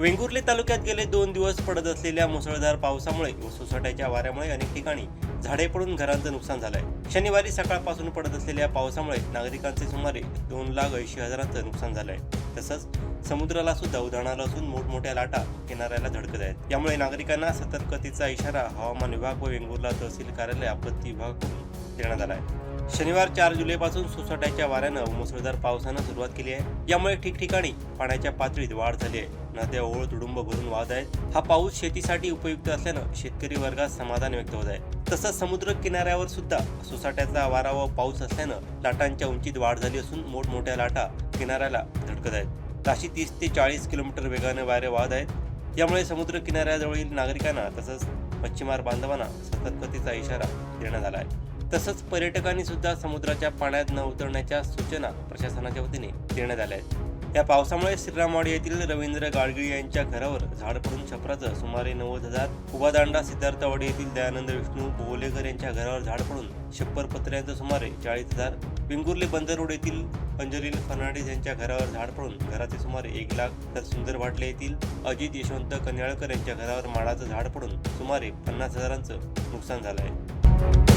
वेंगुर्ले तालुक्यात गेले 2 दिवस पडत असलेल्या मुसळधार पावसामुळे व सोसाट्याच्या वाऱ्यामुळे अनेक ठिकाणी झाडे पडून घरांचं नुकसान झालंय। शनिवारी सकाळपासून पडत असलेल्या पावसामुळे नागरिकांचे सुमारे 2,80,000चं नुकसान झालंय। तसंच समुद्राला सुद्धा उधाण आलं असून मोठमोठ्या लाटा किनाऱ्याला धडकत आहेत। यामुळे नागरिकांना सतर्कतेचा इशारा हवामान विभाग व वेंगुर्ला तहसील कार्यालय आपत्ती विभागाकडून देण्यात आला आहे। शनिवार 4 जुलैपासून सोसाट्याच्या वाऱ्यानं व मुसळधार पावसानं सुरुवात केली आहे। यामुळे ठिकठिकाणी पाण्याच्या पातळीत वाढ झाली आहे। नद्या ओढ तुडुंब भरून वाहत आहेत। हा पाऊस शेतीसाठी उपयुक्त असल्यानं शेतकरी वर्गात समाधान व्यक्त होत आहे। तसंच समुद्र किनाऱ्यावर सुद्धा सोसाट्याचा वारा व पाऊस असल्यानं लाटांच्या उंचीत वाढ झाली असून मोठमोठ्या लाटा किनाऱ्याला धडकत आहेत। ताशी 30 ते 40 किलोमीटर वेगाने वारे वाहत आहेत। यामुळे समुद्र किनाऱ्याजवळील नागरिकांना तसंच मच्छीमार बांधवांना सतर्कतेचा इशारा देण्यात आला आहे। तसंच पर्यटकांनी सुद्धा समुद्राच्या पाण्यात न उतरण्याच्या सूचना प्रशासनाच्या वतीने देण्यात आल्या आहेत। या पावसामुळे श्रीरामवाडी येथील रवींद्र गाडगिळ यांच्या घरावर झाड पडून छपराचं सुमारे 90,000, उभादांडा सिद्धार्थवाडी येथील दयानंद विष्णू बोलेकर यांच्या घरावर झाड पडून शप्पर पत्र्यांचं सुमारे 40,000, वेंगुर्ले बंदर रोड येथील अंजलील फर्नांडिस यांच्या घरावर झाड पडून घराचे सुमारे 1,00,000, तर सुंदर भाटले येथील अजित यशवंत कन्याळकर यांच्या घरावर माडाचं झाड पडून सुमारे 50,000चं नुकसान झालं आहे।